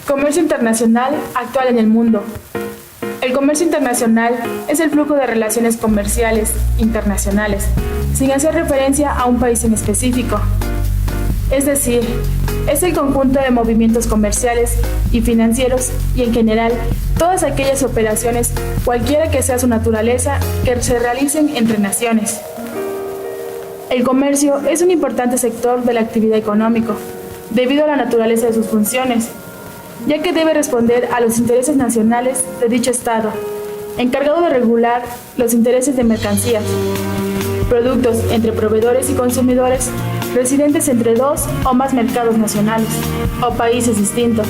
Comercio internacional actual en el mundo. El comercio internacional es el flujo de relaciones comerciales internacionales, sin hacer referencia a un país en específico. Es decir, es el conjunto de movimientos comerciales y financieros y en general todas aquellas operaciones, cualquiera que sea su naturaleza, que se realicen entre naciones. El comercio es un importante sector de la actividad económica, debido a la naturaleza de sus funciones, ya que debe responder a los intereses nacionales de dicho Estado, encargado de regular los intereses de mercancías, productos entre proveedores y consumidores residentes entre dos o más mercados nacionales o países distintos.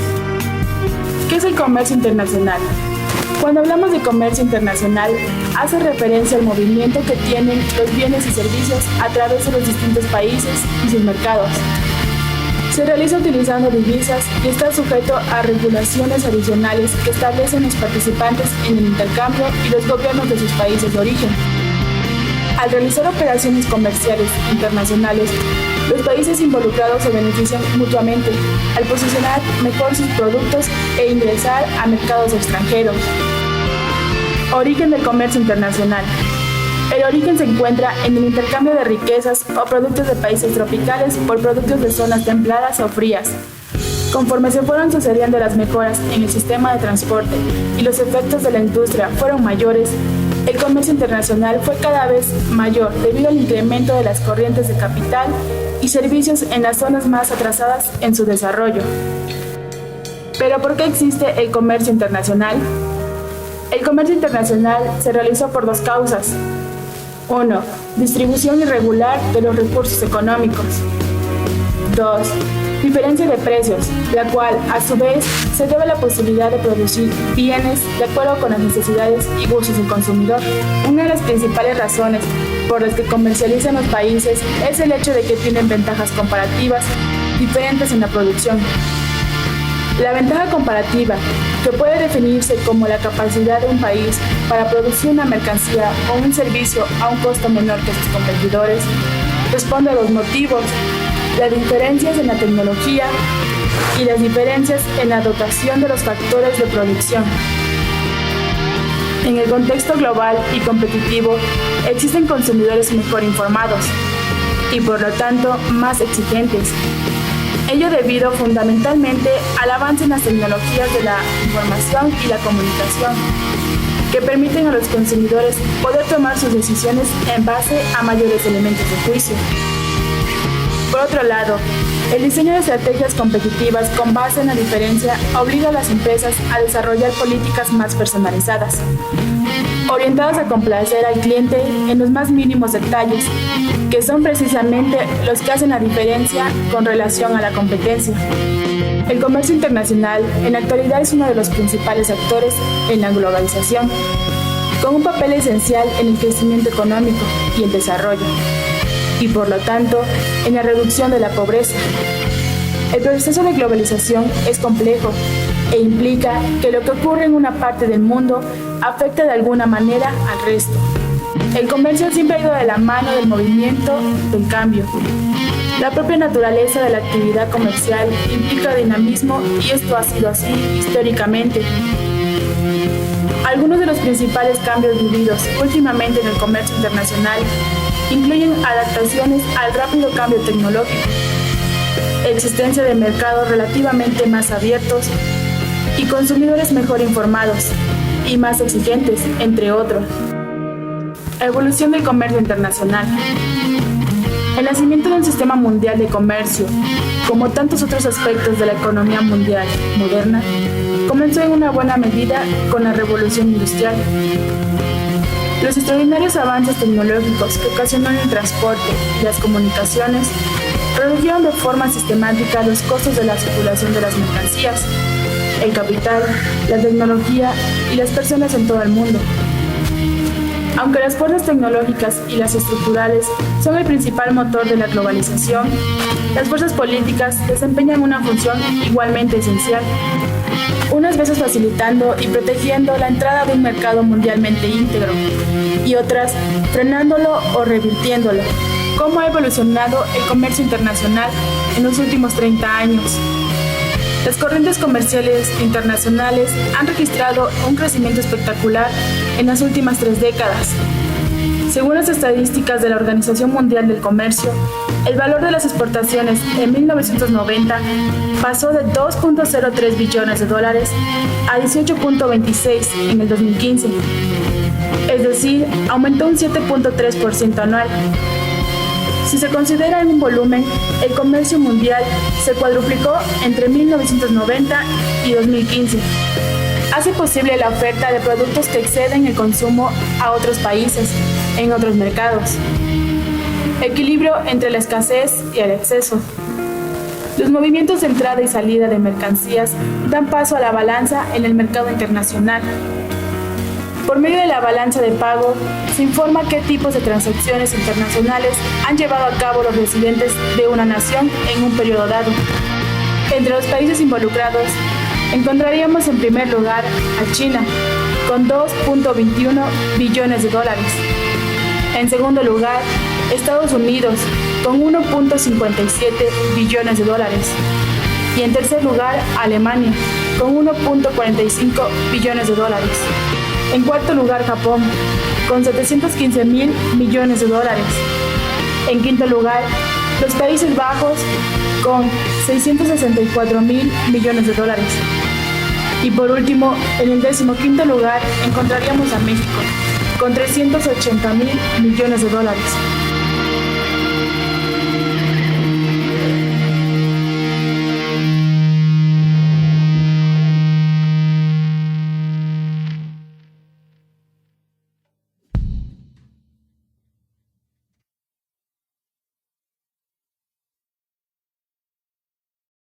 ¿Qué es el comercio internacional? Cuando hablamos de comercio internacional, hace referencia al movimiento que tienen los bienes y servicios a través de los distintos países y sus mercados. Se realiza utilizando divisas y está sujeto a regulaciones adicionales que establecen los participantes en el intercambio y los gobiernos de sus países de origen. Al realizar operaciones comerciales internacionales, los países involucrados se benefician mutuamente al posicionar mejor sus productos e ingresar a mercados extranjeros. Origen del comercio internacional. El origen se encuentra en el intercambio de riquezas o productos de países tropicales por productos de zonas templadas o frías. Conforme se fueron sucediendo las mejoras en el sistema de transporte y los efectos de la industria fueron mayores, el comercio internacional fue cada vez mayor debido al incremento de las corrientes de capital y servicios en las zonas más atrasadas en su desarrollo. ¿Pero por qué existe el comercio internacional? El comercio internacional se realizó por dos causas. 1. Distribución irregular de los recursos económicos. 2. Diferencia de precios, la cual, a su vez, se debe a la posibilidad de producir bienes de acuerdo con las necesidades y gustos del consumidor. Una de las principales razones por las que comercializan los países es el hecho de que tienen ventajas comparativas diferentes en la producción. La ventaja comparativa, que puede definirse como la capacidad de un país para producir una mercancía o un servicio a un costo menor que sus competidores, responde a los motivos, las diferencias en la tecnología y las diferencias en la dotación de los factores de producción. En el contexto global y competitivo, existen consumidores mejor informados y por lo tanto más exigentes. Ello debido fundamentalmente al avance en las tecnologías de la información y la comunicación, que permiten a los consumidores poder tomar sus decisiones en base a mayores elementos de juicio. Por otro lado, el diseño de estrategias competitivas con base en la diferencia obliga a las empresas a desarrollar políticas más personalizadas, orientadas a complacer al cliente en los más mínimos detalles, que son precisamente los que hacen la diferencia con relación a la competencia. El comercio internacional en la actualidad es uno de los principales actores en la globalización, con un papel esencial en el crecimiento económico y el desarrollo, y por lo tanto en la reducción de la pobreza. El proceso de globalización es complejo e implica que lo que ocurre en una parte del mundo afecta de alguna manera al resto. El comercio siempre ha ido de la mano del movimiento del cambio. La propia naturaleza de la actividad comercial implica dinamismo y esto ha sido así históricamente. Algunos de los principales cambios vividos últimamente en el comercio internacional incluyen adaptaciones al rápido cambio tecnológico, existencia de mercados relativamente más abiertos y consumidores mejor informados y más exigentes, entre otros. Evolución del comercio internacional. El nacimiento de un sistema mundial de comercio, como tantos otros aspectos de la economía mundial moderna, comenzó en una buena medida con la revolución industrial. Los extraordinarios avances tecnológicos que ocasionaron el transporte y las comunicaciones redujeron de forma sistemática los costos de la circulación de las mercancías, el capital, la tecnología y las personas en todo el mundo. Aunque las fuerzas tecnológicas y las estructurales son el principal motor de la globalización, las fuerzas políticas desempeñan una función igualmente esencial, unas veces facilitando y protegiendo la entrada de un mercado mundialmente íntegro, y otras frenándolo o revirtiéndolo. ¿Cómo ha evolucionado el comercio internacional en los últimos 30 años? Las corrientes comerciales internacionales han registrado un crecimiento espectacular en las últimas 3 décadas. Según las estadísticas de la Organización Mundial del Comercio, el valor de las exportaciones en 1990 pasó de 2.03 billones de dólares a 18.26 en el 2015, es decir, aumentó un 7.3% anual. Si se considera en un volumen, el comercio mundial se cuadruplicó entre 1990 y 2015. Hace posible la oferta de productos que exceden el consumo a otros países, en otros mercados. Equilibrio entre la escasez y el exceso. Los movimientos de entrada y salida de mercancías dan paso a la balanza en el mercado internacional. Por medio de la balanza de pago, se informa qué tipos de transacciones internacionales han llevado a cabo los residentes de una nación en un periodo dado. Entre los países involucrados, encontraríamos en primer lugar a China, con 2.21 billones de dólares. En segundo lugar, Estados Unidos, con 1.57 billones de dólares. Y en tercer lugar, Alemania, con 1.45 billones de dólares. En cuarto lugar, Japón, con 715.000 millones de dólares. En quinto lugar, los Países Bajos, con 664.000 millones de dólares. Y por último, en el 15º lugar, encontraríamos a México, con 380.000 millones de dólares.